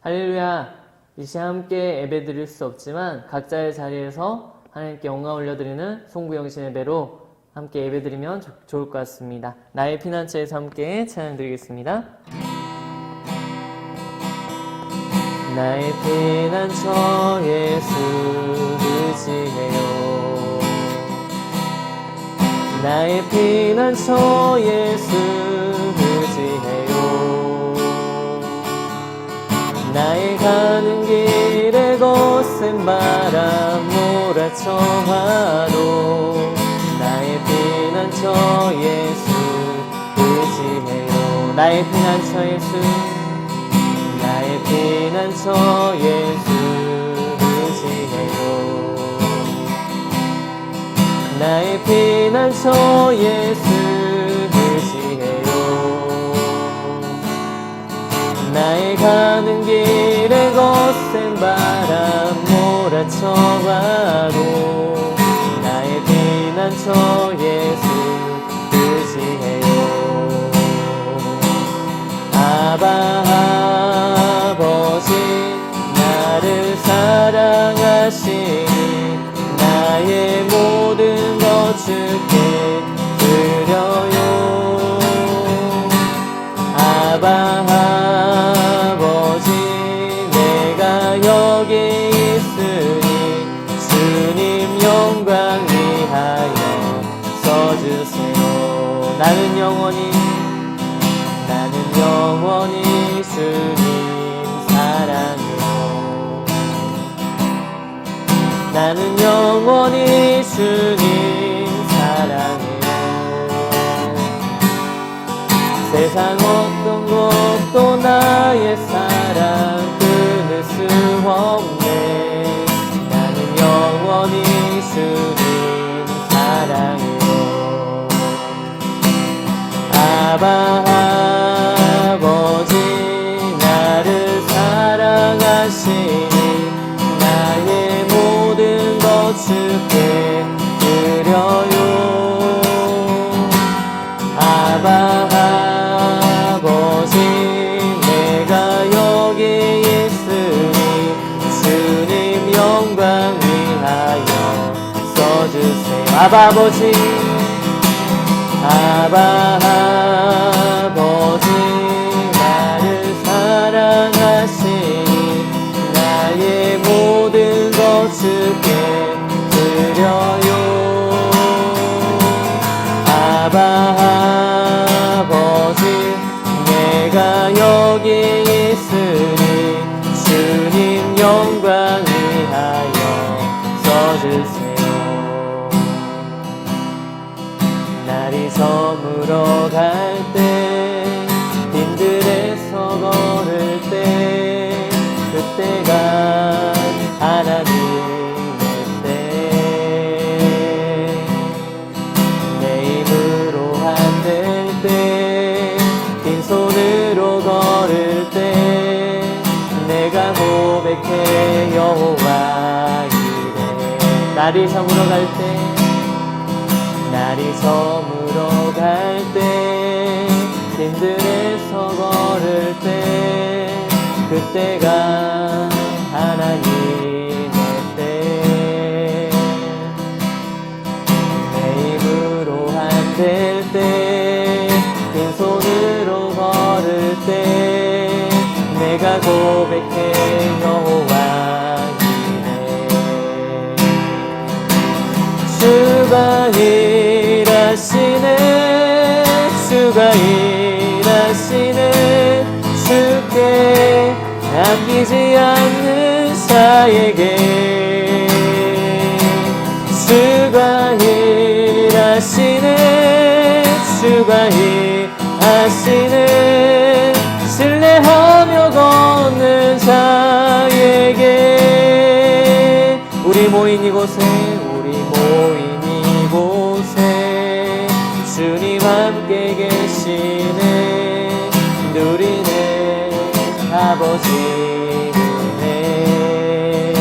할렐루야. 이 시간 함께 예배 드릴 수 없지만 각자의 자리에서 하나님께 영광 올려드리는 송구영신 예배로 함께 예배 드리면 좋을 것 같습니다. 나의 피난처에서 함께 찬양 드리겠습니다. 나의 피난처 예수 의지해요. 나의 피난처 예수 의지해요. 나의 가는 길에 거센 바람 몰아쳐와도 나의 피난처 예수 의지해요. 나의 피난처 예수, 나의 피난처 예수 의지해요. 나의 피난처 예수 의지해요. 나의 가는 길에 거센 바람 몰아쳐와도 나의 피난처 예수 의지해요. 아버지 나를 사랑하시니 나의 모든 것 주께 드려요. 아버지 내가 여기 있으니 주님 영광 위하여 써주세요. 나는 영원히 주님 사랑해요. 나는 영원히 주님 사랑해요. 세상 어떤 것도 나의 사랑 끊을 수 없네. 나는 영원히 주님 사랑해요. 아버지 나를 사랑하시니 나의 모든 것 주께 드려요. 아버지 내가 여기 있으니 주님 영광 위하여 써주세요. 아버지 나를 사랑하시니 나의 모든 것 주께 드려요. 아버지 내가 여기 있으니 주님 영광 위하여 써주세요. 날이 저물어 갈 때 빈들에서 걸을 때 그때가 하나님의 때. 내 힘으로 안 될 때 빈손으로 걸을 때 내가 고백해 여호와 이래. 날이 저물어 갈 때 빈들에서 걸을 때 그때가 하나님의 때. 내 힘으로 안 될 때 빈손으로 걸을 때 내가 고백해 여호와 이래. 주가 일하시네. 주가 일하시네. 주께 아끼지 않는 자에게 주가 일하시네. 주가 일하시네. 신뢰하며 걷는 자에게 우리 모인 이곳에 주님 함께 계시네. 누리네 아버지 은혜.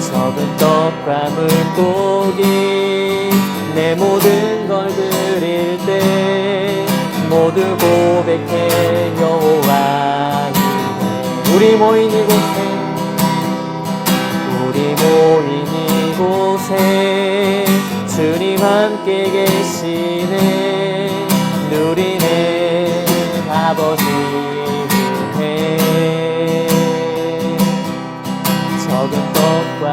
적은 떡과 물고기 내 모든 걸 드릴 때 모두 고백해 여호와 이래. 우리 모인 이곳에 주님 함께 계시네. 누리네 아버지 은혜. 적은 떡과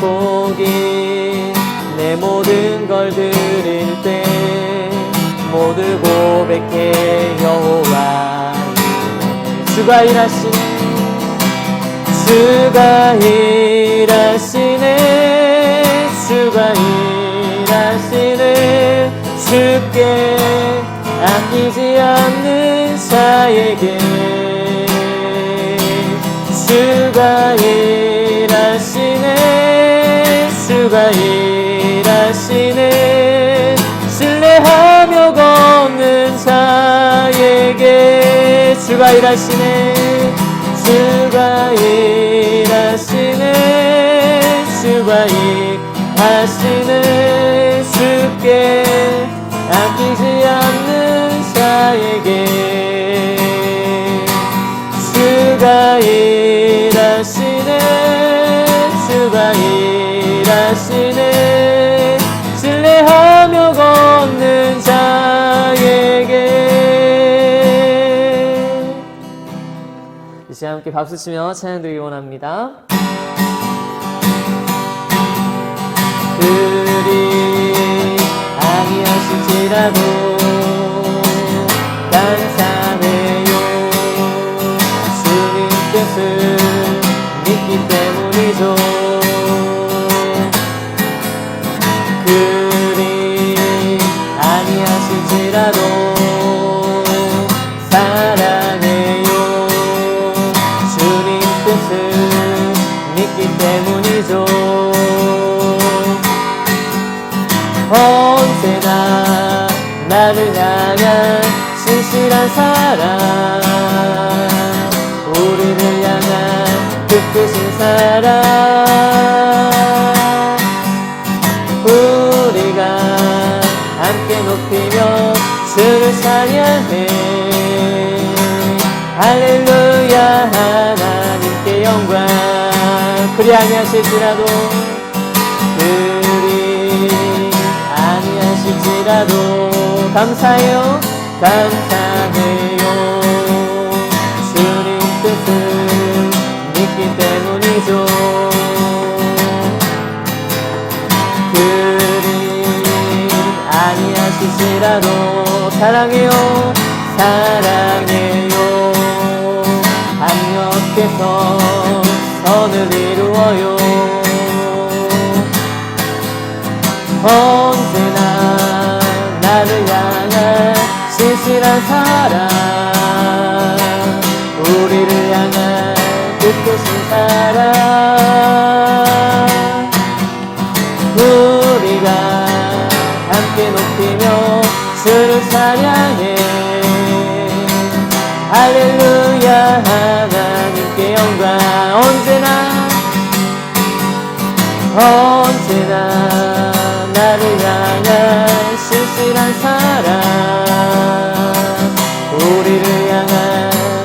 물고기 내 모든 걸 드릴 때 모두 고백해 여호와 주가 일하시네. 주가 일하시네. 주가 일하시네. 주께 아끼지 않는 자에게 주가 일하시네. 주가 일하시네. 신뢰하며 걷는 자에게 주가 일하시네. 주가 일하시네. 주가 일하시네. 주께 아끼지 않는 자에게 주가 일하시네. 주가 일하시네. 신뢰하며 걷는 자에게. 이제 함께 박수치며 찬양 드리기 원합니다. 그리 아니하실지라도 감사해요. 주님 뜻을 믿기 때문이죠. 그리 아니하실지라도 사랑해요. 주님 뜻을 믿기 때문이죠. 언제나 나를 향한 신실한 사랑, 우리를 향한 뜻하신 사랑, 우리가 함께 높이며 주를 찬양해. 할렐루야 하나님께 영광. 그리 아니하실지라도 아니하실지라도 감사해요. 감사해요. 주님 뜻을 믿기 때문이죠. 그리 아니하실지라도 사랑해요. 사랑해요. 합력해서 선을 이루어요. 언제나 나를 향한 신실한 사랑, 우리를 향한 뜻하신 사랑, 우리가 함께 높이며 주를 찬양해. 할렐루야 하나님께 영광. 언제나 나를 향한 신실한 사랑, 우리를 향한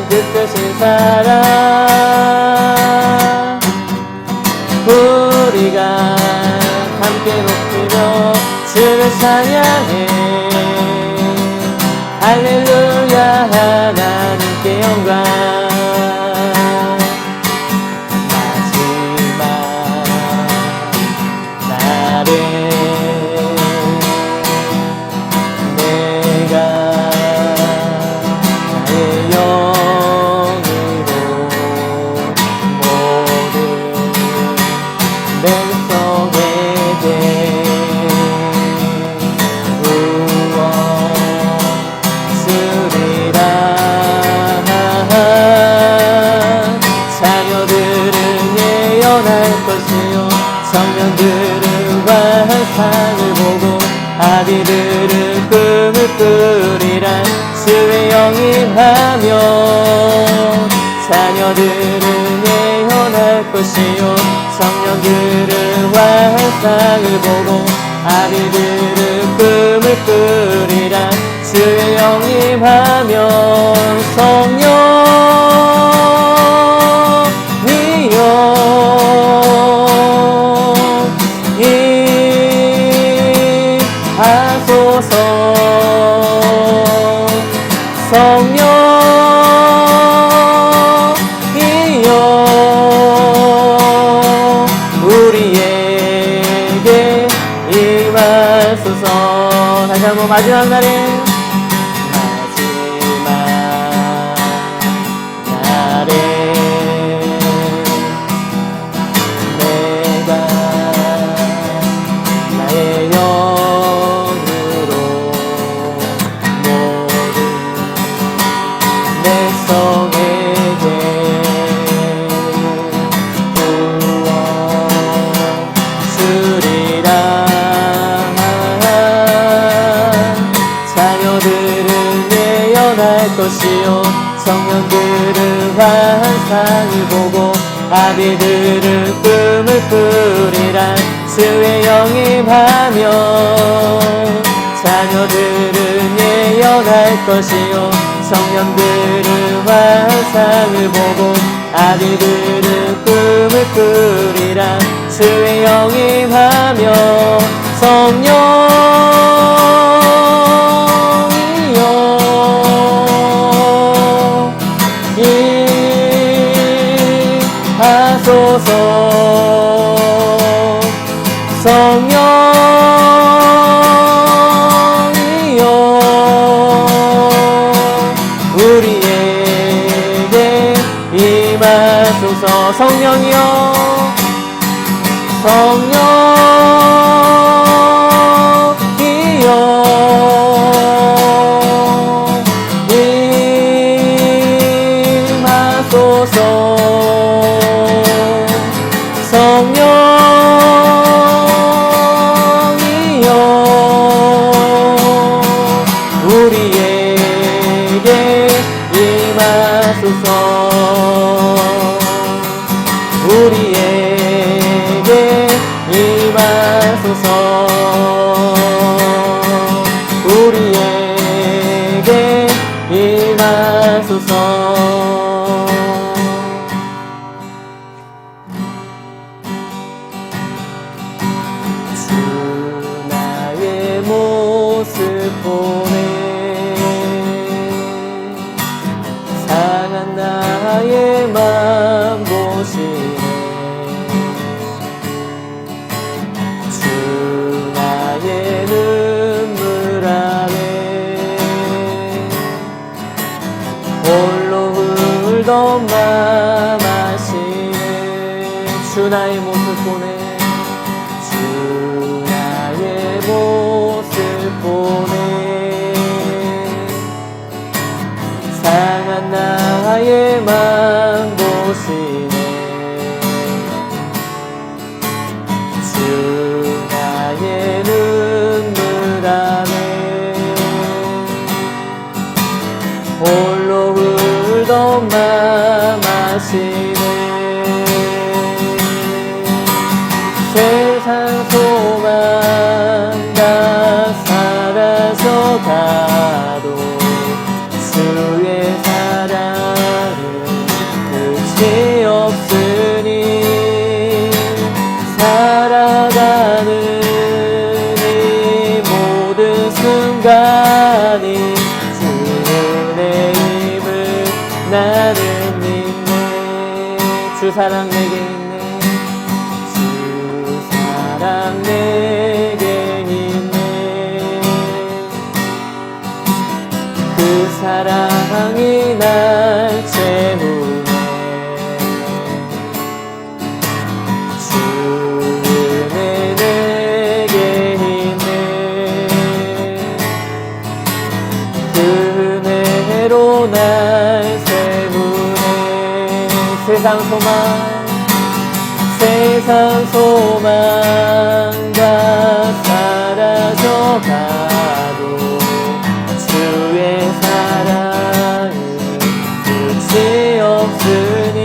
뜻하신 사랑, 우리가 함께 높이며 주를 찬양해. 할렐루야 하나님께 영광. 청년들은 환상을 보고 아비들은 꿈을 꾸리라. 주의 영임하며 자녀들은 예언할 것이요. 청년들은 환상을 보고 아비들은 꿈을 꾸리라. 주의 영임하며 성령 마지막 날에 내가 나의 영으로 모든 내 성에게 부어주리라. 자녀들은 예언할 것이요 청년들은 환상을 보고 아비들은 꿈을 꾸리라. 주의 영입하며 자녀들은 예언할 것이요 청년들은 환상을 보고 아비들은 꿈을 꾸리라. 주의 영입하며 성령이여 임하소서. 성령이여 우리에게 임하소서. 성령이여 성령이여 임하소서. 성령이여 우리에게 임하소서. 우리에게 임하소서. 우리에게 임하소서. 주 나의 모습 보내 상한 나의 맘 보시네. 주 나의 눈물 안에 홀로 울던 맘 아시네. 주 나의 모습 보내 주 나의 모습 보내 상한 나의 맘 보시네. 주 나의 눈물 안에 홀로 울던 맘 아시네. 세상 소망 다 사라져가도 주의 사랑은 끝이 없으니 살아가는 이 모든 순간이 주의 힘을 나는 믿네. 주 사랑 내게 있네. 주 사랑 내게 있네. 그 사랑이 날 채우네. 주 은혜 내게 있네. 그 은혜로 날 세우네. 세상 소망 다 사라져가도 주의 사랑은 끝이 없으니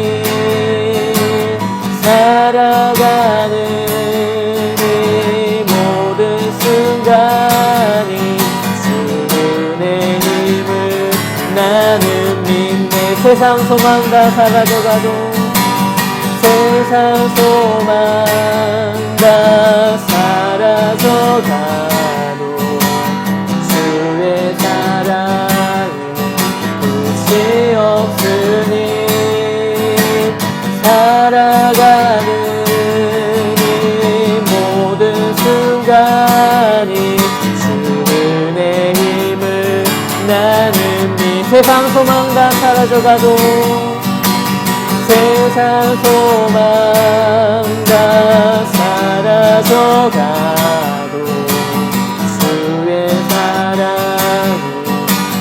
살아가는 이 모든 순간이 주의 힘을 나는 믿네. 세상 소망 다 사라져가도 세상 소망 다 사라져가도 주의 사랑은 끝이 없으니 살아가는 이 모든 순간이 주의 세상 소망 다 사라져가도 세상 소망 다 사라져가도 주의 사랑은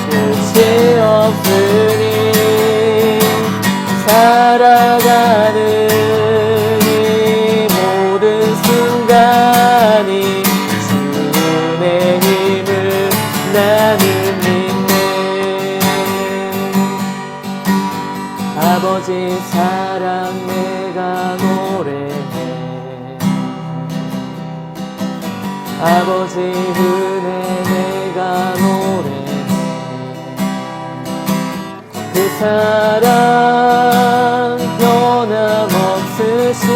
끝이 없으니 살아가는 이 모든 순간이 주의 힘을 나는 믿네. 아버지 사랑 내가 노래해. 아버지 은혜 내가 노래해. 그 사랑 변함없으신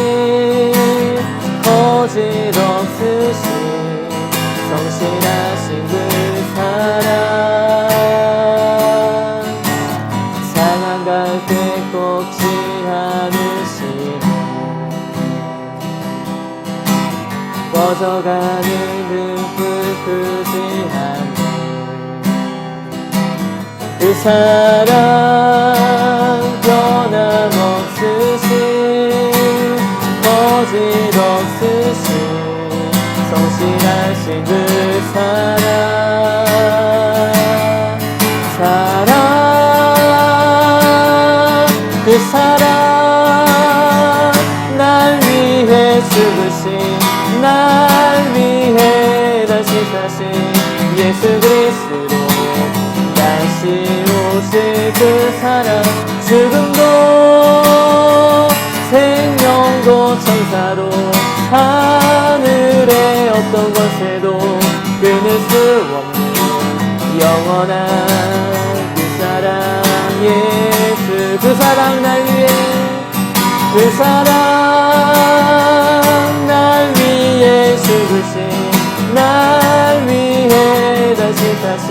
거짓없으신 성실하신 그 사랑 상한 갈 때 꺾지 않으시고 꺼져가는 등불 끄지 않는 그 사랑 변함없으신 거짓없으신 성실하신 그 사랑 그 사랑 날 위해 죽으신 날 위해 다시 사신 예수 그리스도 다시 오실 그 사랑 죽음도 생명도 천사도 하늘의 어떤 것에도 끊을 수 없는 영원한 그 사랑 예수 그 사랑 날 위해 그 사랑 날 위해 죽으신 날 위해 다시 사신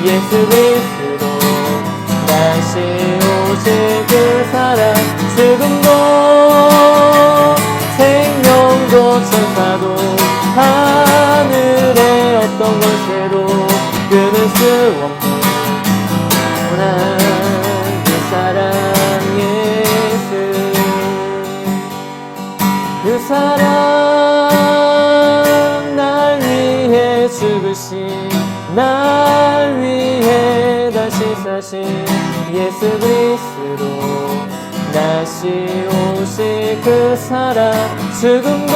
예수 그리스도 다시 오실 그 사랑 죽음도 생명도 천사도 하늘의 어떤 것에도 끊을 수 없는 그 사랑 예수 그 사랑 날 위해 죽으신 날 위해 다시 사신 예수 그리스도 다시 오실 그 사랑 죽음도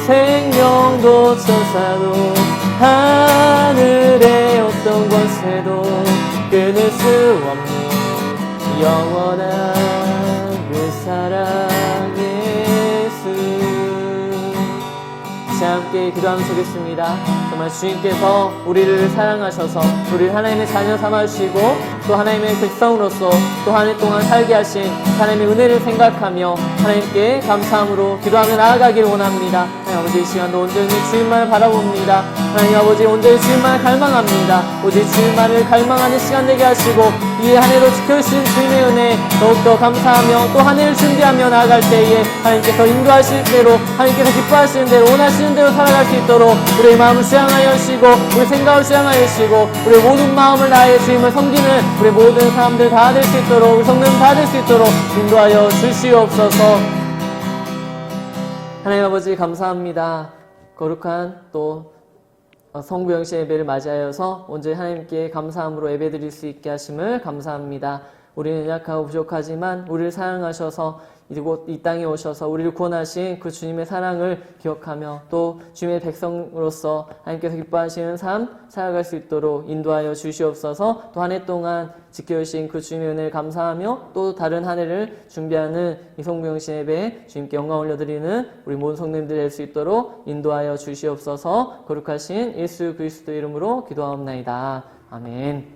생명도 천사도 하늘의 어떤 것에도 끊을 수 없는 영원한 그 사랑 예수. 함께 기도하면서 오겠습니다. 정말 주님께서 우리를 사랑하셔서 우리를 하나님의 자녀 삼아주시고 또 하나님의 백성으로서 또 한 해 동안 살게 하신 하나님의 은혜를 생각하며 하나님께 감사함으로 기도하며 나아가길 원합니다. 하나님 아버지 이 시간도 온전히 주님만을 바라봅니다. 하나님 아버지 온전히 주님만을 갈망합니다. 오직 주님만을 갈망하는 시간 되게 하시고 이 한 해도 지켜주신 주님의 은혜 더욱더 감사하며 또 한 해를 준비하며 나아갈 때에 하나님께서 인도하실 대로 하나님께서 기뻐하시는 대로 원하시는 대로 살아갈 수 있도록 우리의 마음을 수양하여 주시고 우리 생각을 수양하여 주시고 우리의 모든 마음을 다해 주님을 섬기는 우리 모든 사람들 다 될 수 있도록 우리 성도님 다 될 수 있도록 인도하여 주시옵소서. 하나님 아버지 감사합니다. 거룩한 또 성부 영신 예배를 맞이하여서 온전히 하나님께 감사함으로 예배드릴 수 있게 하심을 감사합니다. 우리는 약하고 부족하지만 우리를 사랑하셔서 이곳 이 땅에 오셔서 우리를 구원하신 그 주님의 사랑을 기억하며 또 주님의 백성으로서 하나님께서 기뻐하시는 삶 살아갈 수 있도록 인도하여 주시옵소서. 또 한 해 동안 지켜주신 그 주님의 은혜를 감사하며 또 다른 한 해를 준비하는 이 성부 영신 예배에 주님께 영광 올려드리는 우리 모든 성도님들 될 수 있도록 인도하여 주시옵소서. 거룩하신 예수 그리스도 이름으로 기도하옵나이다. 아멘.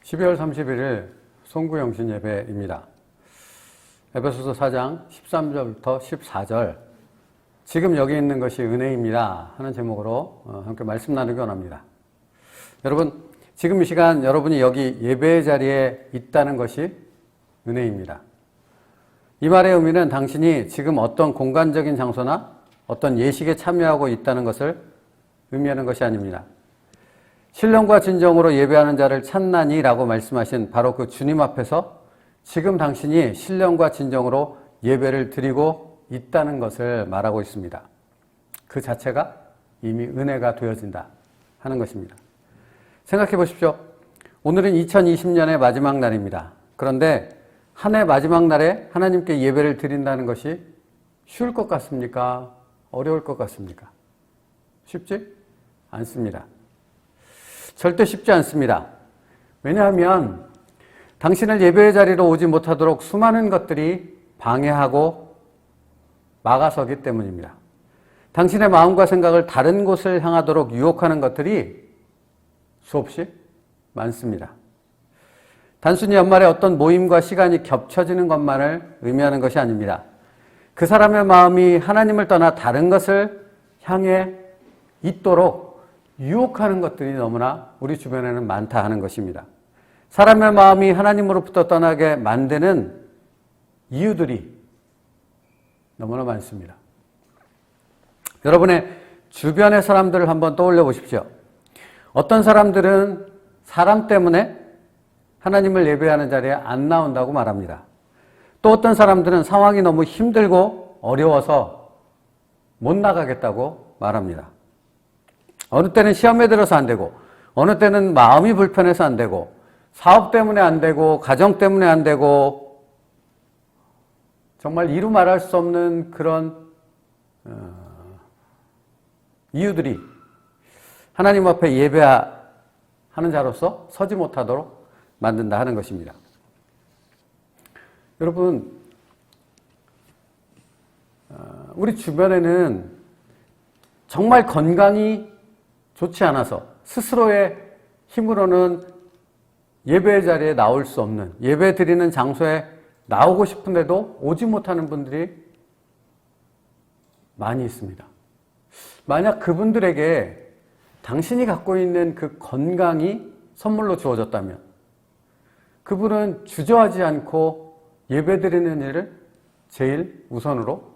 12월 31일 송구영신 예배입니다. 에베소서 4장 13절부터 14절 지금 여기 있는 것이 은혜입니다 하는 제목으로 함께 말씀 나누기 원합니다. 여러분, 지금 이 시간 여러분이 여기 예배의 자리에 있다는 것이 은혜입니다. 이 말의 의미는 당신이 지금 어떤 공간적인 장소나 어떤 예식에 참여하고 있다는 것을 의미하는 것이 아닙니다. 신령과 진정으로 예배하는 자를 찾나니 라고 말씀하신 바로 그 주님 앞에서 지금 당신이 신령과 진정으로 예배를 드리고 있다는 것을 말하고 있습니다. 그 자체가 이미 은혜가 되어진다 하는 것입니다. 생각해 보십시오. 오늘은 2020년의 마지막 날입니다. 그런데 한 해 마지막 날에 하나님께 예배를 드린다는 것이 쉬울 것 같습니까? 어려울 것 같습니까? 쉽지 않습니다. 절대 쉽지 않습니다. 왜냐하면 당신을 예배의 자리로 오지 못하도록 수많은 것들이 방해하고 막아서기 때문입니다. 당신의 마음과 생각을 다른 곳을 향하도록 유혹하는 것들이 수없이 많습니다. 단순히 연말에 어떤 모임과 시간이 겹쳐지는 것만을 의미하는 것이 아닙니다. 그 사람의 마음이 하나님을 떠나 다른 것을 향해 있도록 유혹하는 것들이 너무나 우리 주변에는 많다 하는 것입니다. 사람의 마음이 하나님으로부터 떠나게 만드는 이유들이 너무나 많습니다. 여러분의 주변의 사람들을 한번 떠올려 보십시오. 어떤 사람들은 사람 때문에 하나님을 예배하는 자리에 안 나온다고 말합니다. 또 어떤 사람들은 상황이 너무 힘들고 어려워서 못 나가겠다고 말합니다. 어느 때는 시험에 들어서 안 되고, 어느 때는 마음이 불편해서 안 되고, 사업 때문에 안 되고, 가정 때문에 안 되고, 정말 이루 말할 수 없는 그런 이유들이 하나님 앞에 예배하는 자로서 서지 못하도록 만든다 하는 것입니다. 여러분, 우리 주변에는 정말 건강이 좋지 않아서 스스로의 힘으로는 예배 자리에 나올 수 없는, 예배 드리는 장소에 나오고 싶은데도 오지 못하는 분들이 많이 있습니다. 만약 그분들에게 당신이 갖고 있는 그 건강이 선물로 주어졌다면 그분은 주저하지 않고 예배 드리는 일을 제일 우선으로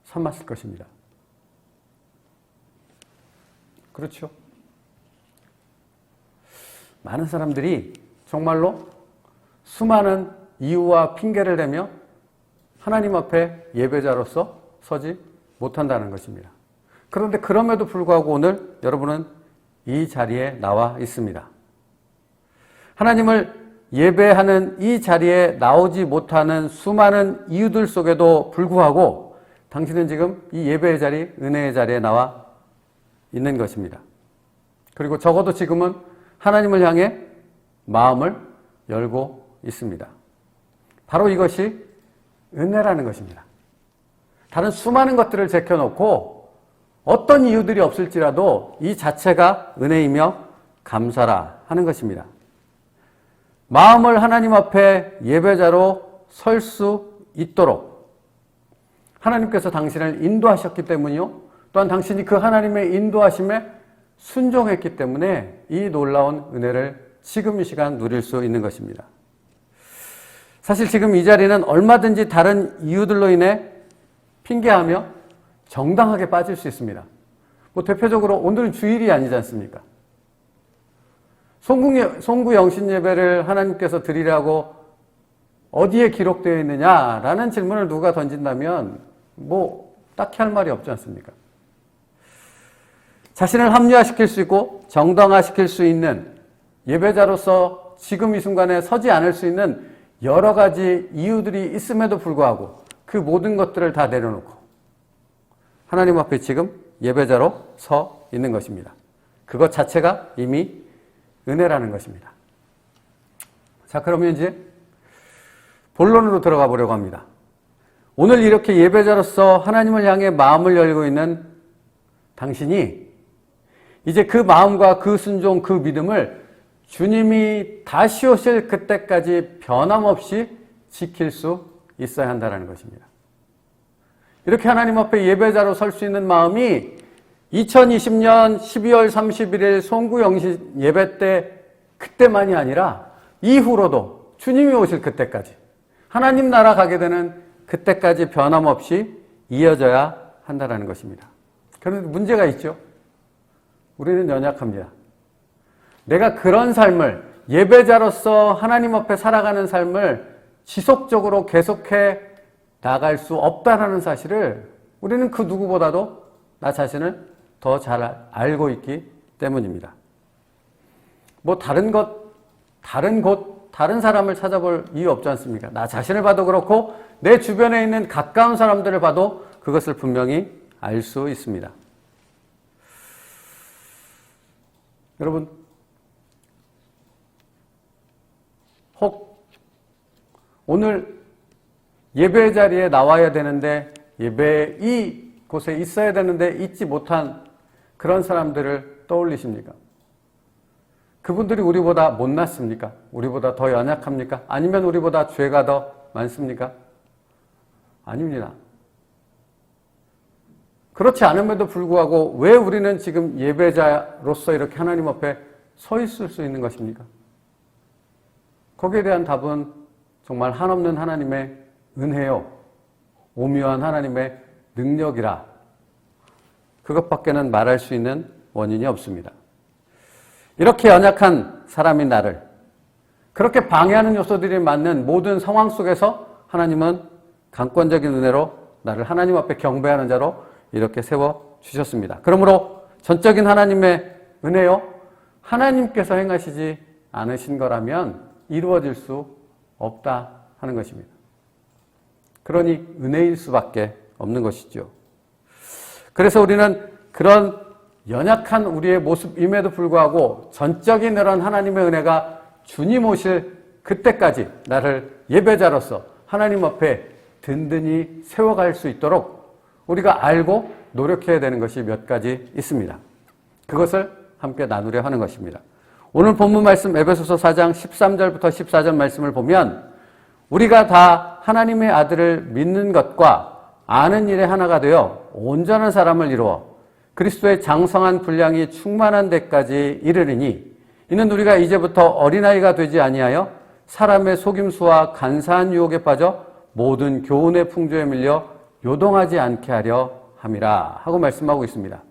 삼았을 것입니다. 그렇죠? 많은 사람들이 정말로 수많은 이유와 핑계를 대며 하나님 앞에 예배자로서 서지 못한다는 것입니다. 그런데 그럼에도 불구하고 오늘 여러분은 이 자리에 나와 있습니다. 하나님을 예배하는 이 자리에 나오지 못하는 수많은 이유들 속에도 불구하고 당신은 지금 이 예배의 자리, 은혜의 자리에 나와 있는 것입니다. 그리고 적어도 지금은 하나님을 향해 마음을 열고 있습니다. 바로 이것이 은혜라는 것입니다. 다른 수많은 것들을 제껴놓고 어떤 이유들이 없을지라도 이 자체가 은혜이며 감사라 하는 것입니다. 마음을 하나님 앞에 예배자로 설 수 있도록 하나님께서 당신을 인도하셨기 때문이요. 또한 당신이 그 하나님의 인도하심에 순종했기 때문에 이 놀라운 은혜를 지금 이 시간 누릴 수 있는 것입니다. 사실 지금 이 자리는 얼마든지 다른 이유들로 인해 핑계하며 정당하게 빠질 수 있습니다. 대표적으로 오늘은 주일이 아니지 않습니까? 송구 영신 예배를 하나님께서 드리라고 어디에 기록되어 있느냐라는 질문을 누가 던진다면 딱히 할 말이 없지 않습니까? 자신을 합리화시킬 수 있고 정당화시킬 수 있는 예배자로서 지금 이 순간에 서지 않을 수 있는 여러 가지 이유들이 있음에도 불구하고 그 모든 것들을 다 내려놓고 하나님 앞에 지금 예배자로 서 있는 것입니다. 그것 자체가 이미 은혜라는 것입니다. 자, 그러면 이제 본론으로 들어가 보려고 합니다. 오늘 이렇게 예배자로서 하나님을 향해 마음을 열고 있는 당신이 이제 그 마음과 그 순종, 그 믿음을 주님이 다시 오실 그때까지 변함없이 지킬 수 있어야 한다는 것입니다. 이렇게 하나님 앞에 예배자로 설 수 있는 마음이 2020년 12월 31일 송구영신 예배 때 그때만이 아니라 이후로도 주님이 오실 그때까지 하나님 나라 가게 되는 그때까지 변함없이 이어져야 한다는 것입니다. 그런데 문제가 있죠. 우리는 연약합니다. 내가 그런 삶을 예배자로서 하나님 앞에 살아가는 삶을 지속적으로 계속해 나갈 수 없다는 사실을 우리는 그 누구보다도 나 자신을 더 잘 알고 있기 때문입니다. 뭐 다른 사람을 찾아볼 이유 없지 않습니까? 나 자신을 봐도 그렇고 내 주변에 있는 가까운 사람들을 봐도 그것을 분명히 알 수 있습니다. 여러분, 혹 오늘 예배 자리에 나와야 되는데 예배 이곳에 있어야 되는데 있지 못한 그런 사람들을 떠올리십니까? 그분들이 우리보다 못났습니까? 우리보다 더 연약합니까? 아니면 우리보다 죄가 더 많습니까? 아닙니다. 그렇지 않음에도 불구하고 왜 우리는 지금 예배자로서 이렇게 하나님 앞에 서 있을 수 있는 것입니까? 거기에 대한 답은 정말 한없는 하나님의 은혜요, 오묘한 하나님의 능력이라 그것밖에는 말할 수 있는 원인이 없습니다. 이렇게 연약한 사람인 나를 그렇게 방해하는 요소들이 많는 모든 상황 속에서 하나님은 강권적인 은혜로 나를 하나님 앞에 경배하는 자로 이렇게 세워주셨습니다. 그러므로 전적인 하나님의 은혜요, 하나님께서 행하시지 않으신 거라면 이루어질 수 없다 하는 것입니다. 그러니 은혜일 수밖에 없는 것이죠. 그래서 우리는 그런 연약한 우리의 모습임에도 불구하고 전적인 이런 하나님의 은혜가 주님 오실 그때까지 나를 예배자로서 하나님 앞에 든든히 세워갈 수 있도록 우리가 알고 노력해야 되는 것이 몇 가지 있습니다. 그것을 함께 나누려 하는 것입니다. 오늘 본문 말씀 에베소서 4장 13절부터 14절 말씀을 보면 우리가 다 하나님의 아들을 믿는 것과 아는 일에 하나가 되어 온전한 사람을 이루어 그리스도의 장성한 분량이 충만한 데까지 이르리니 이는 우리가 이제부터 어린아이가 되지 아니하여 사람의 속임수와 간사한 유혹에 빠져 모든 교훈의 풍조에 밀려 요동하지 않게 하려 함이라 하고 말씀하고 있습니다.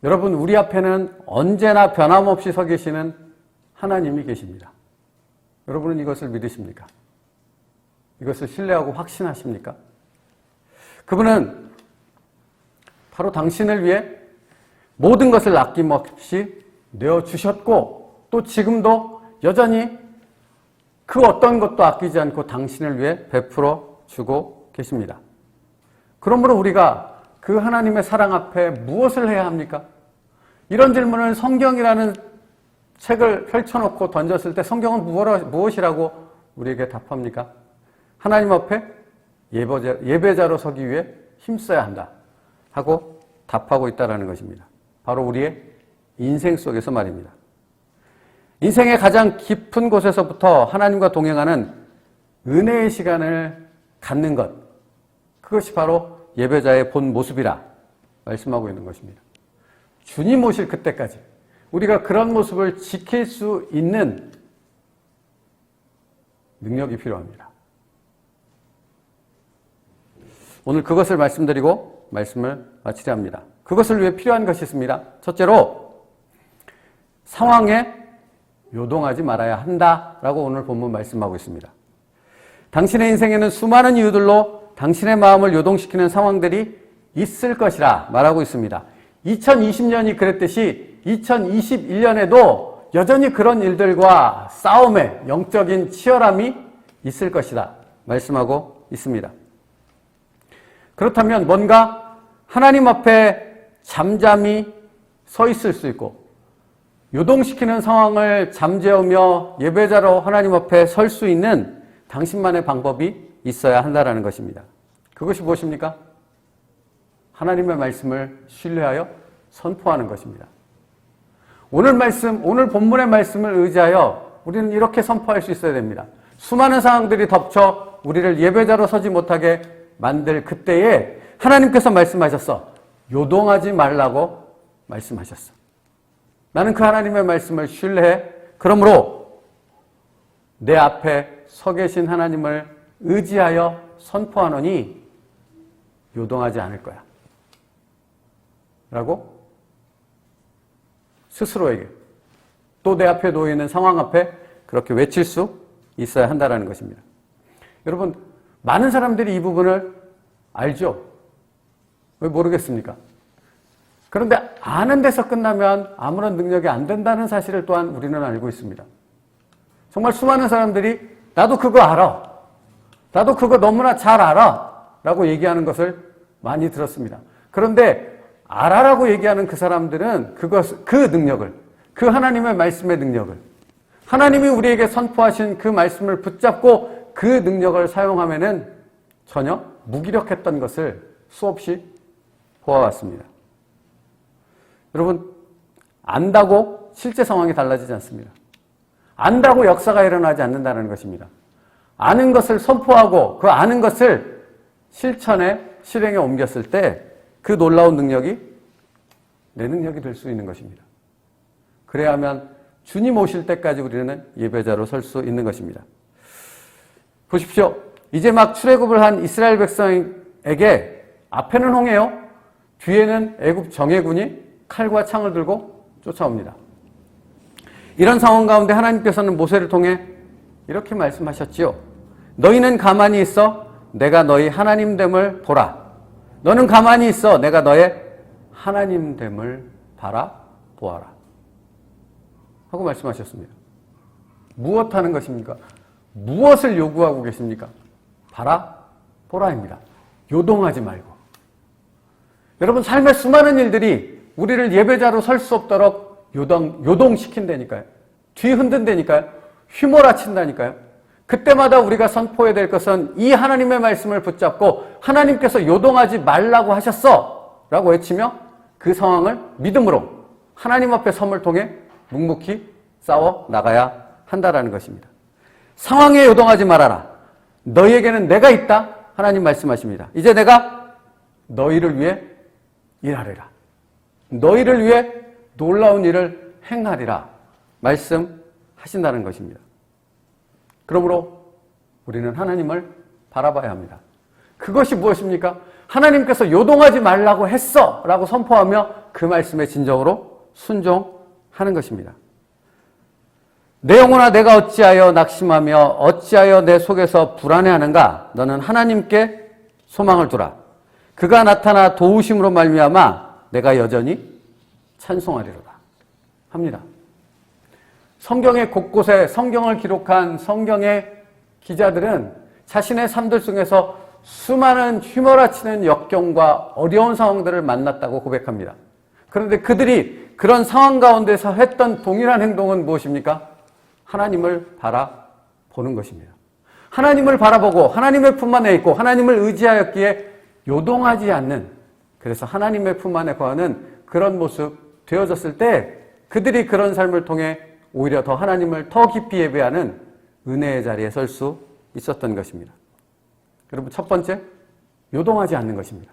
여러분, 우리 앞에는 언제나 변함없이 서 계시는 하나님이 계십니다. 여러분은 이것을 믿으십니까? 이것을 신뢰하고 확신하십니까? 그분은 바로 당신을 위해 모든 것을 아낌없이 내어주셨고 또 지금도 여전히 그 어떤 것도 아끼지 않고 당신을 위해 베풀어 주고 계십니다. 그러므로 우리가 그 하나님의 사랑 앞에 무엇을 해야 합니까? 이런 질문을 성경이라는 책을 펼쳐놓고 던졌을 때 성경은 무엇이라고 우리에게 답합니까? 하나님 앞에 예배자로 서기 위해 힘써야 한다 하고 답하고 있다는 것입니다. 바로 우리의 인생 속에서 말입니다. 인생의 가장 깊은 곳에서부터 하나님과 동행하는 은혜의 시간을 갖는 것, 그것이 바로 예배자의 본 모습이라 말씀하고 있는 것입니다. 주님 오실 그때까지 우리가 그런 모습을 지킬 수 있는 능력이 필요합니다. 오늘 그것을 말씀드리고 말씀을 마치려 합니다. 그것을 위해 필요한 것이 있습니다. 첫째로 상황에 요동하지 말아야 한다라고 오늘 본문 말씀하고 있습니다. 당신의 인생에는 수많은 이유들로 당신의 마음을 요동시키는 상황들이 있을 것이라 말하고 있습니다. 2020년이 그랬듯이 2021년에도 여전히 그런 일들과 싸움의 영적인 치열함이 있을 것이다 말씀하고 있습니다. 그렇다면 뭔가 하나님 앞에 잠잠히 서 있을 수 있고 요동시키는 상황을 잠재우며 예배자로 하나님 앞에 설 수 있는 당신만의 방법이 있어야 한다는 것입니다. 그것이 무엇입니까? 하나님의 말씀을 신뢰하여 선포하는 것입니다. 오늘 말씀, 오늘 본문의 말씀을 의지하여 우리는 이렇게 선포할 수 있어야 됩니다. 수많은 상황들이 덮쳐 우리를 예배자로 서지 못하게 만들 그때에 하나님께서 말씀하셨어. 요동하지 말라고 말씀하셨어. 나는 그 하나님의 말씀을 신뢰해. 그러므로 내 앞에 서 계신 하나님을 의지하여 선포하노니 요동하지 않을 거야. 라고 스스로에게 또 내 앞에 놓여있는 상황 앞에 그렇게 외칠 수 있어야 한다는 것입니다. 여러분, 많은 사람들이 이 부분을 알죠? 왜 모르겠습니까? 그런데 아는 데서 끝나면 아무런 능력이 안 된다는 사실을 또한 우리는 알고 있습니다. 정말 수많은 사람들이 나도 그거 알아. 나도 그거 너무나 잘 알아. 라고 얘기하는 것을 많이 들었습니다. 그런데 알아라고 얘기하는 그 사람들은 그 능력을, 그 하나님의 말씀의 능력을, 하나님이 우리에게 선포하신 그 말씀을 붙잡고 그 능력을 사용하면은 전혀 무기력했던 것을 수없이 보아왔습니다. 여러분, 안다고 실제 상황이 달라지지 않습니다. 안다고 역사가 일어나지 않는다는 것입니다. 아는 것을 선포하고 그 아는 것을 실행에 옮겼을 때 그 놀라운 능력이 내 능력이 될 수 있는 것입니다. 그래야 하면 주님 오실 때까지 우리는 예배자로 설 수 있는 것입니다. 보십시오. 이제 막 출애굽을 한 이스라엘 백성에게 앞에는 홍해요. 뒤에는 애굽 정예군이 칼과 창을 들고 쫓아옵니다. 이런 상황 가운데 하나님께서는 모세를 통해 이렇게 말씀하셨지요. 너희는 가만히 있어 내가 너희 하나님됨을 보라. 너는 가만히 있어 내가 너의 하나님됨을 바라보아라. 하고 말씀하셨습니다. 무엇 하는 것입니까? 무엇을 요구하고 계십니까? 바라보라입니다. 요동하지 말고. 여러분, 삶의 수많은 일들이 우리를 예배자로 설 수 없도록 요동시킨다니까요. 뒤 흔든다니까요. 휘몰아친다니까요. 그때마다 우리가 선포해야 될 것은 이 하나님의 말씀을 붙잡고 하나님께서 요동하지 말라고 하셨어 라고 외치며 그 상황을 믿음으로 하나님 앞에 섬을 통해 묵묵히 싸워 나가야 한다라는 것입니다. 상황에 요동하지 말아라. 너희에게는 내가 있다. 하나님 말씀하십니다. 이제 내가 너희를 위해 일하리라. 너희를 위해 놀라운 일을 행하리라. 말씀하신다는 것입니다. 그러므로 우리는 하나님을 바라봐야 합니다. 그것이 무엇입니까? 하나님께서 요동하지 말라고 했어 라고 선포하며 그 말씀에 진정으로 순종하는 것입니다. 내 영혼아 내가 어찌하여 낙심하며 어찌하여 내 속에서 불안해하는가? 너는 하나님께 소망을 두라. 그가 나타나 도우심으로 말미암아 내가 여전히 찬송하리로다 합니다. 성경의 곳곳에 성경을 기록한 성경의 기자들은 자신의 삶들 중에서 수많은 휘몰아치는 역경과 어려운 상황들을 만났다고 고백합니다. 그런데 그들이 그런 상황 가운데서 했던 동일한 행동은 무엇입니까? 하나님을 바라보는 것입니다. 하나님을 바라보고 하나님의 품 안에 있고 하나님을 의지하였기에 요동하지 않는, 그래서 하나님의 품 안에 거하는 그런 모습 되어졌을 때 그들이 그런 삶을 통해 오히려 더 하나님을 더 깊이 예배하는 은혜의 자리에 설 수 있었던 것입니다. 여러분, 첫 번째, 요동하지 않는 것입니다.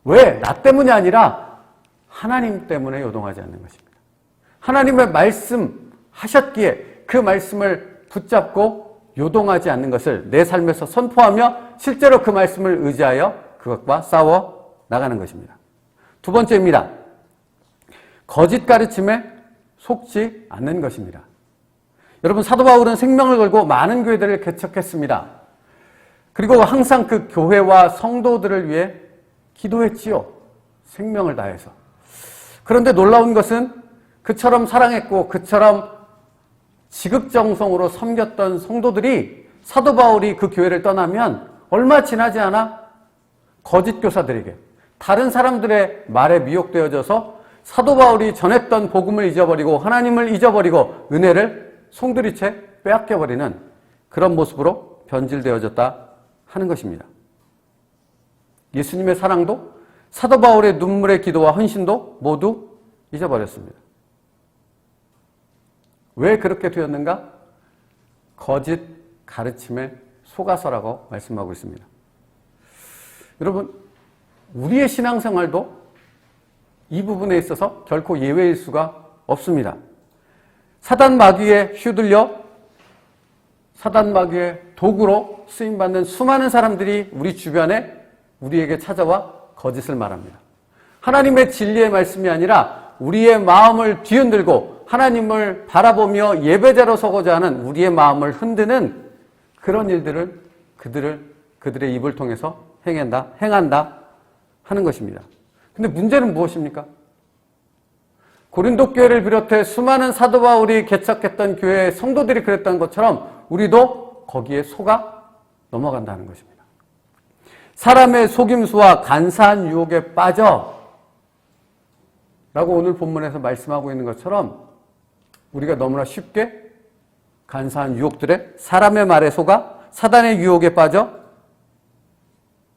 왜? 나 때문이 아니라 하나님 때문에 요동하지 않는 것입니다. 하나님의 말씀하셨기에 그 말씀을 붙잡고 요동하지 않는 것을 내 삶에서 선포하며 실제로 그 말씀을 의지하여 그것과 싸워 나가는 것입니다. 두 번째입니다. 거짓 가르침에 속지 않는 것입니다. 여러분, 사도 바울은 생명을 걸고 많은 교회들을 개척했습니다. 그리고 항상 그 교회와 성도들을 위해 기도했지요. 생명을 다해서. 그런데 놀라운 것은 그처럼 사랑했고 그처럼 지극정성으로 섬겼던 성도들이 사도 바울이 그 교회를 떠나면 얼마 지나지 않아 거짓 교사들에게, 다른 사람들의 말에 미혹되어져서 사도 바울이 전했던 복음을 잊어버리고 하나님을 잊어버리고 은혜를 송두리째 빼앗겨버리는 그런 모습으로 변질되어졌다 하는 것입니다. 예수님의 사랑도 사도 바울의 눈물의 기도와 헌신도 모두 잊어버렸습니다. 왜 그렇게 되었는가? 거짓 가르침에 속아서라고 말씀하고 있습니다. 여러분, 우리의 신앙생활도 이 부분에 있어서 결코 예외일 수가 없습니다. 사단 마귀에 휘둘려 사단 마귀의 도구로 쓰임받는 수많은 사람들이 우리 주변에 우리에게 찾아와 거짓을 말합니다. 하나님의 진리의 말씀이 아니라 우리의 마음을 뒤흔들고 하나님을 바라보며 예배자로 서고자 하는 우리의 마음을 흔드는 그런 일들을 그들의 입을 통해서 행한다 하는 것입니다. 근데 문제는 무엇입니까? 고린도 교회를 비롯해 수많은 사도 바울이 개척했던 교회의 성도들이 그랬던 것처럼 우리도 거기에 속아 넘어간다는 것입니다. 사람의 속임수와 간사한 유혹에 빠져 라고 오늘 본문에서 말씀하고 있는 것처럼 우리가 너무나 쉽게 간사한 유혹들에 사람의 말에 속아 사단의 유혹에 빠져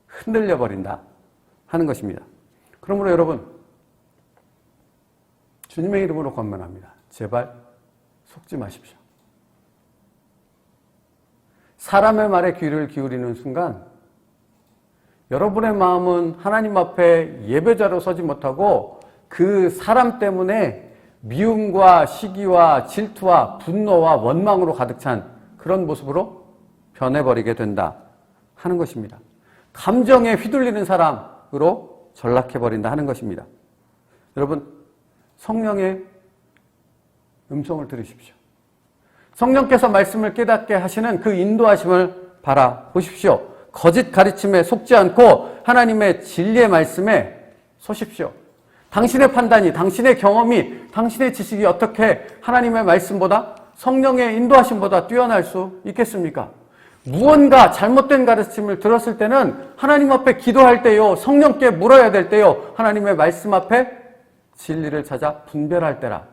흔들려 버린다 하는 것입니다. 그러므로 여러분, 주님의 이름으로 권면합니다. 제발 속지 마십시오. 사람의 말에 귀를 기울이는 순간 여러분의 마음은 하나님 앞에 예배자로 서지 못하고 그 사람 때문에 미움과 시기와 질투와 분노와 원망으로 가득 찬 그런 모습으로 변해버리게 된다 하는 것입니다. 감정에 휘둘리는 사람으로 전락해버린다 하는 것입니다. 여러분, 성령의 음성을 들으십시오. 성령께서 말씀을 깨닫게 하시는 그 인도하심을 바라보십시오. 거짓 가르침에 속지 않고 하나님의 진리의 말씀에 서십시오. 당신의 판단이, 당신의 경험이, 당신의 지식이 어떻게 하나님의 말씀보다, 성령의 인도하심보다 뛰어날 수 있겠습니까? 무언가 잘못된 가르침을 들었을 때는 하나님 앞에 기도할 때요, 성령께 물어야 될 때요, 하나님의 말씀 앞에 진리를 찾아 분별할 때라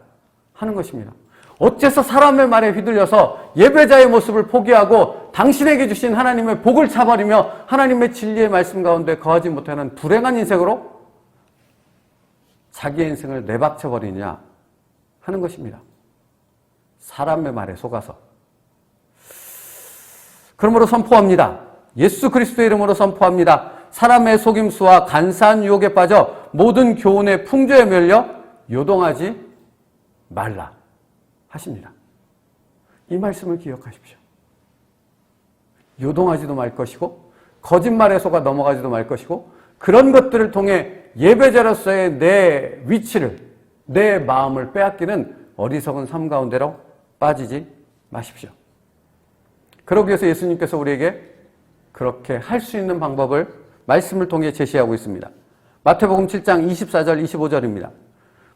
하는 것입니다. 어째서 사람의 말에 휘둘려서 예배자의 모습을 포기하고 당신에게 주신 하나님의 복을 차버리며 하나님의 진리의 말씀 가운데 거하지 못하는 불행한 인생으로 자기의 인생을 내박쳐버리냐 하는 것입니다. 사람의 말에 속아서. 그러므로 선포합니다. 예수 그리스도의 이름으로 선포합니다. 사람의 속임수와 간사한 유혹에 빠져 모든 교훈의 풍조에 밀려 요동하지 말라 하십니다. 이 말씀을 기억하십시오. 요동하지도 말 것이고 거짓말에 속아 넘어가지도 말 것이고 그런 것들을 통해 예배자로서의 내 위치를, 내 마음을 빼앗기는 어리석은 삶 가운데로 빠지지 마십시오. 그러기 위해서 예수님께서 우리에게 그렇게 할 수 있는 방법을 말씀을 통해 제시하고 있습니다. 마태복음 7장 24절 25절입니다.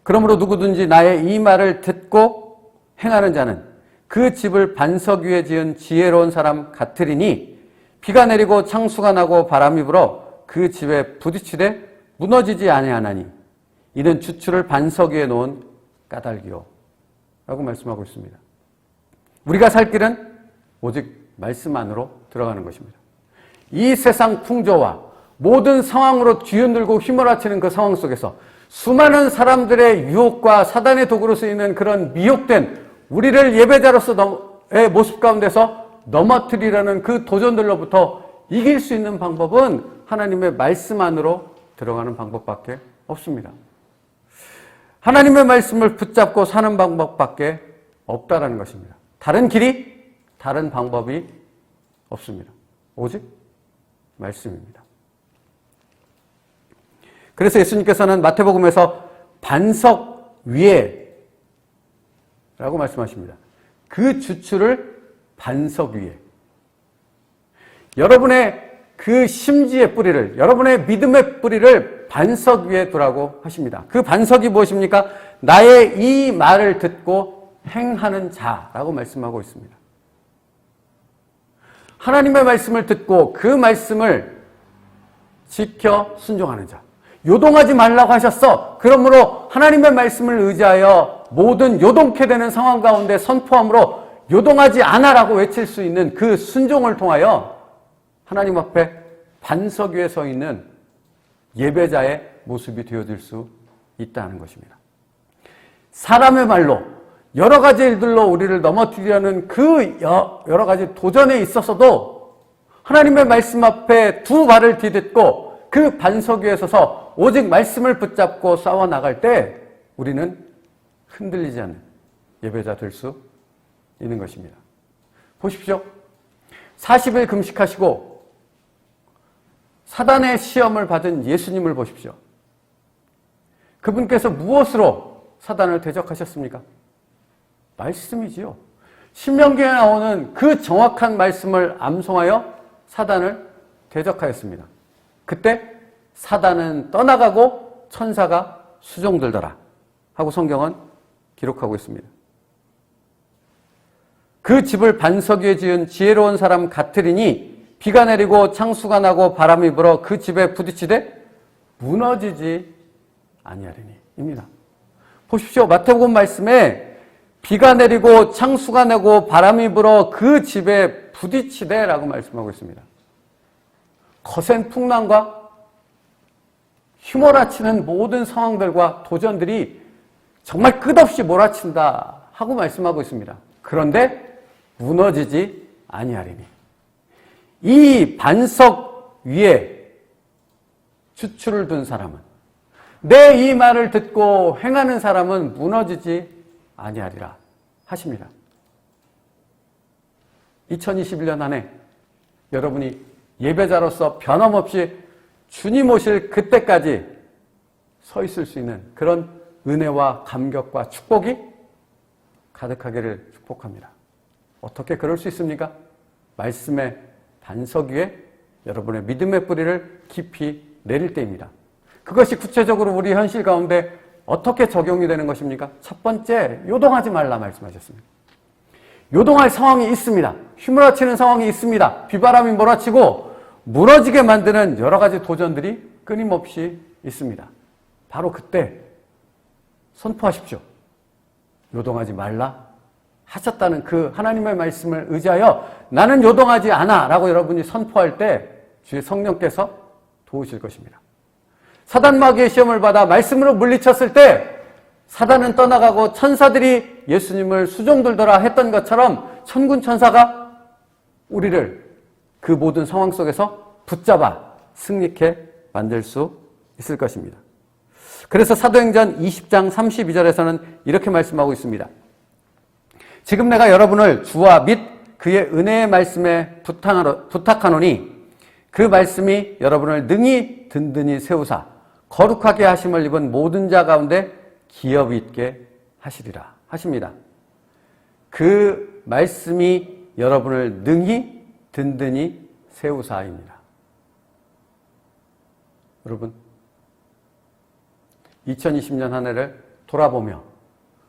그러므로 누구든지 나의 이 말을 듣고 행하는 자는 그 집을 반석 위에 지은 지혜로운 사람 같으리니 비가 내리고 창수가 나고 바람이 불어 그 집에 부딪히되 무너지지 아니하나니 이는 주추를 반석 위에 놓은 까닭이요 라고 말씀하고 있습니다. 우리가 살 길은 오직 말씀 안으로 들어가는 것입니다. 이 세상 풍조와 모든 상황으로 뒤흔들고 휘몰아치는 그 상황 속에서 수많은 사람들의 유혹과 사단의 도구로 쓰이는 그런 미혹된 우리를 예배자로서의 모습 가운데서 넘어뜨리려는 그 도전들로부터 이길 수 있는 방법은 하나님의 말씀 안으로 들어가는 방법밖에 없습니다. 하나님의 말씀을 붙잡고 사는 방법밖에 없다라는 것입니다. 다른 길이, 다른 방법이 없습니다. 오직 말씀입니다. 그래서 예수님께서는 마태복음에서 반석 위에 라고 말씀하십니다. 그 주추를 반석 위에. 여러분의 그 심지의 뿌리를, 여러분의 믿음의 뿌리를 반석 위에 두라고 하십니다. 그 반석이 무엇입니까? 나의 이 말을 듣고 행하는 자라고 말씀하고 있습니다. 하나님의 말씀을 듣고 그 말씀을 지켜 순종하는 자. 요동하지 말라고 하셨어. 그러므로 하나님의 말씀을 의지하여 모든 요동케 되는 상황 가운데 선포함으로 요동하지 않아라고 외칠 수 있는 그 순종을 통하여 하나님 앞에 반석 위에 서 있는 예배자의 모습이 되어질 수 있다는 것입니다. 사람의 말로 여러 가지 일들로 우리를 넘어뜨리려는 그 여러 가지 도전에 있어서도 하나님의 말씀 앞에 두 발을 디딛고 그 반석 위에 서서 오직 말씀을 붙잡고 싸워 나갈 때 우리는 흔들리지 않는 예배자 될 수 있는 것입니다. 보십시오. 40일 금식하시고 사단의 시험을 받은 예수님을 보십시오. 그분께서 무엇으로 사단을 대적하셨습니까? 말씀이지요. 신명기에 나오는 그 정확한 말씀을 암송하여 사단을 대적하였습니다. 그때 사단은 떠나가고 천사가 수종들더라 하고 성경은 기록하고 있습니다. 그 집을 반석 위에 지은 지혜로운 사람 같으리니 비가 내리고 창수가 나고 바람이 불어 그 집에 부딪히되 무너지지 아니하리니 입니다. 보십시오. 마태복음 말씀에 비가 내리고 창수가 나고 바람이 불어 그 집에 부딪히되 라고 말씀하고 있습니다. 거센 풍랑과 휘몰아치는 모든 상황들과 도전들이 정말 끝없이 몰아친다 하고 말씀하고 있습니다. 그런데 무너지지 아니하리니. 이 반석 위에 주추를 둔 사람은, 내 이 말을 듣고 행하는 사람은 무너지지 아니하리라 하십니다. 2021년 한 해 여러분이 예배자로서 변함없이 주님 오실 그때까지 서 있을 수 있는 그런 은혜와 감격과 축복이 가득하기를 축복합니다. 어떻게 그럴 수 있습니까? 말씀의 반석 위에 여러분의 믿음의 뿌리를 깊이 내릴 때입니다. 그것이 구체적으로 우리 현실 가운데 어떻게 적용이 되는 것입니까? 첫 번째, 요동하지 말라 말씀하셨습니다. 요동할 상황이 있습니다. 휘몰아치는 상황이 있습니다. 비바람이 몰아치고 무너지게 만드는 여러 가지 도전들이 끊임없이 있습니다. 바로 그때 선포하십시오. 요동하지 말라 하셨다는 그 하나님의 말씀을 의지하여 나는 요동하지 않아 라고 여러분이 선포할 때 주의 성령께서 도우실 것입니다. 사단 마귀의 시험을 받아 말씀으로 물리쳤을 때 사단은 떠나가고 천사들이 예수님을 수종들더라 했던 것처럼 천군 천사가 우리를 그 모든 상황 속에서 붙잡아 승리케 만들 수 있을 것입니다. 그래서 사도행전 20장 32절에서는 이렇게 말씀하고 있습니다. 지금 내가 여러분을 주와 및 그의 은혜의 말씀에 부탁하노니 그 말씀이 여러분을 능히 든든히 세우사 거룩하게 하심을 입은 모든 자 가운데 기업이 있게 하시리라 하십니다. 그 말씀이 여러분을 능히 든든히 세우사입니다. 여러분 2020년 한 해를 돌아보며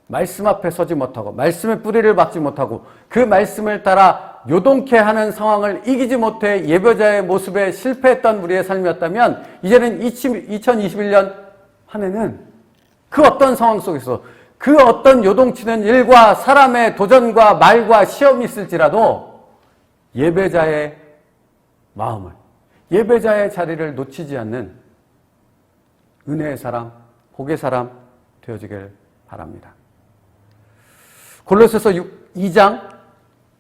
말씀 앞에 서지 못하고 말씀의 뿌리를 박지 못하고 그 말씀을 따라 요동케 하는 상황을 이기지 못해 예배자의 모습에 실패했던 우리의 삶이었다면 이제는 2021년 한 해는 그 어떤 상황 속에서 그 어떤 요동치는 일과 사람의 도전과 말과 시험이 있을지라도 예배자의 마음을, 예배자의 자리를 놓치지 않는 은혜의 사람, 복의 사람 되어지길 바랍니다. 골로새서 2장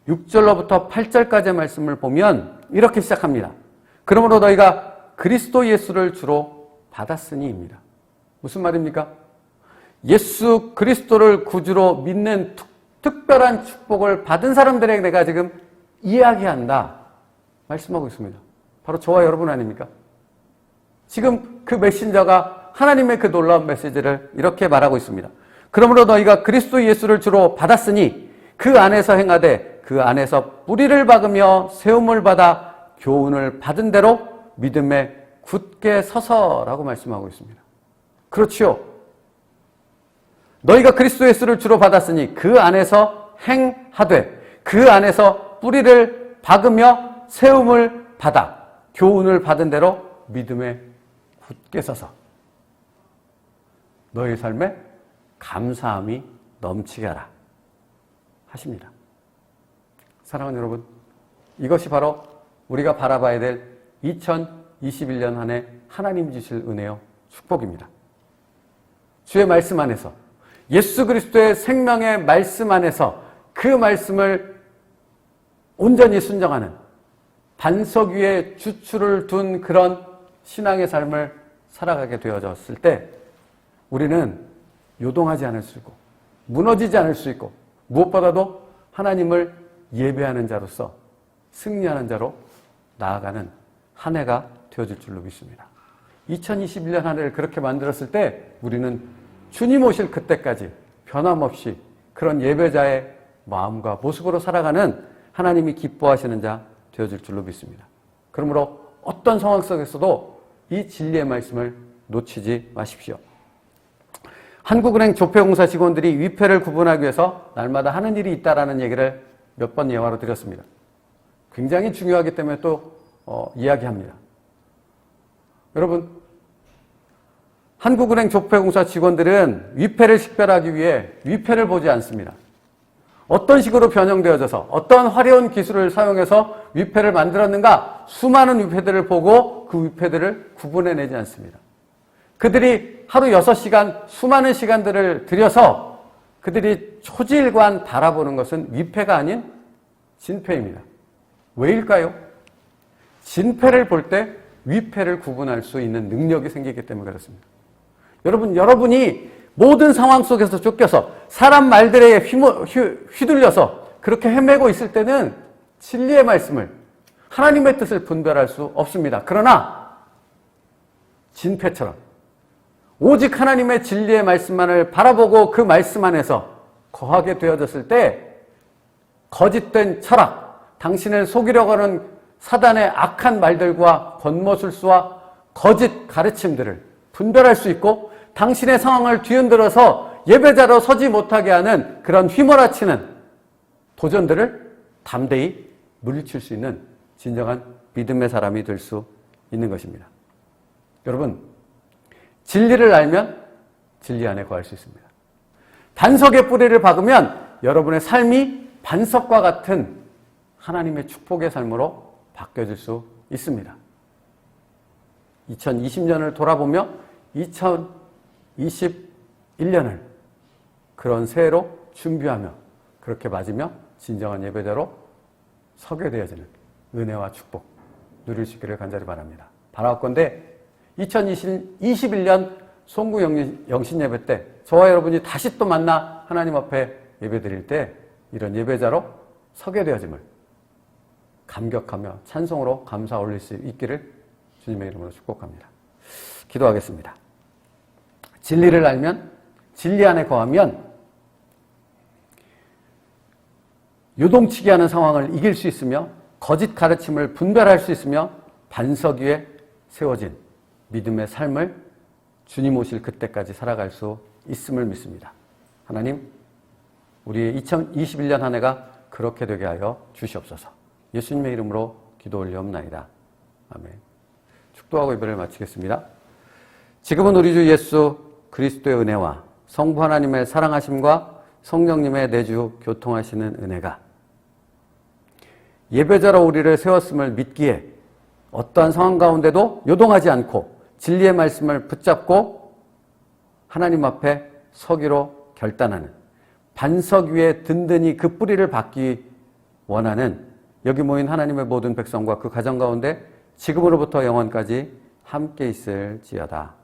6절로부터 8절까지의 말씀을 보면 이렇게 시작합니다. 그러므로 너희가 그리스도 예수를 주로 받았으니입니다. 무슨 말입니까? 예수 그리스도를 구주로 믿는 특별한 축복을 받은 사람들에게 내가 지금 이야기한다 말씀하고 있습니다. 바로 저와 여러분 아닙니까? 지금 그 메신저가 하나님의 그 놀라운 메시지를 이렇게 말하고 있습니다. 그러므로 너희가 그리스도 예수를 주로 받았으니 그 안에서 행하되 그 안에서 뿌리를 박으며 세움을 받아 교훈을 받은 대로 믿음에 굳게 서서라고 말씀하고 있습니다. 그렇지요. 너희가 그리스도 예수를 주로 받았으니 그 안에서 행하되 그 안에서 뿌리를 박으며 세움을 받아 교훈을 받은 대로 믿음에 굳게 서서 너희 삶에 감사함이 넘치게 하라 하십니다. 사랑하는 여러분, 이것이 바로 우리가 바라봐야 될 2021년 한 해 하나님 주실 은혜요 축복입니다. 주의 말씀 안에서 예수 그리스도의 생명의 말씀 안에서 그 말씀을 온전히 순종하는 반석 위에 주추를 둔 그런 신앙의 삶을 살아가게 되어졌을 때 우리는 요동하지 않을 수 있고 무너지지 않을 수 있고 무엇보다도 하나님을 예배하는 자로서 승리하는 자로 나아가는 한 해가 되어질 줄로 믿습니다. 2021년 한 해를 그렇게 만들었을 때 우리는 주님 오실 그때까지 변함없이 그런 예배자의 마음과 모습으로 살아가는 하나님이 기뻐하시는 자 되어질 줄로 믿습니다. 그러므로 어떤 상황 속에서도 이 진리의 말씀을 놓치지 마십시오. 한국은행 조폐공사 직원들이 위패를 구분하기 위해서 날마다 하는 일이 있다라는 얘기를 몇 번 예화로 드렸습니다. 굉장히 중요하기 때문에 또 이야기합니다. 여러분, 한국은행 조폐공사 직원들은 위패를 식별하기 위해 위패를 보지 않습니다. 어떤 식으로 변형되어져서 어떤 화려한 기술을 사용해서 위패를 만들었는가 수많은 위패들을 보고 그 위패들을 구분해내지 않습니다. 그들이 하루 6시간 수많은 시간들을 들여서 그들이 초지일관 달아보는 것은 위패가 아닌 진패입니다. 왜일까요? 진패를 볼 때 위패를 구분할 수 있는 능력이 생기기 때문에 그렇습니다. 여러분이 모든 상황 속에서 쫓겨서 사람 말들에 휘둘려서 그렇게 헤매고 있을 때는 진리의 말씀을 하나님의 뜻을 분별할 수 없습니다. 그러나 진패처럼 오직 하나님의 진리의 말씀만을 바라보고 그 말씀 안에서 거하게 되어졌을 때 거짓된 철학, 당신을 속이려고 하는 사단의 악한 말들과 권모술수와 거짓 가르침들을 분별할 수 있고 당신의 상황을 뒤흔들어서 예배자로 서지 못하게 하는 그런 휘몰아치는 도전들을 담대히 물리칠 수 있는 진정한 믿음의 사람이 될 수 있는 것입니다. 여러분, 진리를 알면 진리 안에 거할 수 있습니다. 반석의 뿌리를 박으면 여러분의 삶이 반석과 같은 하나님의 축복의 삶으로 바뀌어질 수 있습니다. 2020년을 돌아보며 2021년을 그런 새해로 준비하며 그렇게 맞으며 진정한 예배자로 서게 되어지는 은혜와 축복 누릴 수 있기를 간절히 바랍니다. 바라옵건대 2021년 송구 영신 예배 때 저와 여러분이 다시 또 만나 하나님 앞에 예배 드릴 때 이런 예배자로 서게 되어짐을 감격하며 찬송으로 감사 올릴 수 있기를 주님의 이름으로 축복합니다. 기도하겠습니다. 진리를 알면 진리 안에 거하면 요동치게 하는 상황을 이길 수 있으며 거짓 가르침을 분별할 수 있으며 반석 위에 세워진 믿음의 삶을 주님 오실 그때까지 살아갈 수 있음을 믿습니다. 하나님, 우리의 2021년 한 해가 그렇게 되게 하여 주시옵소서. 예수님의 이름으로 기도 올리옵나이다. 아멘. 축도하고 예배를 마치겠습니다. 지금은 우리 주 예수 그리스도의 은혜와 성부 하나님의 사랑하심과 성령님의 내주 교통하시는 은혜가 예배자로 우리를 세웠음을 믿기에 어떠한 상황 가운데도 요동하지 않고 진리의 말씀을 붙잡고 하나님 앞에 서기로 결단하는 반석 위에 든든히 그 뿌리를 박기 원하는 여기 모인 하나님의 모든 백성과 그 가정 가운데 지금으로부터 영원까지 함께 있을지어다.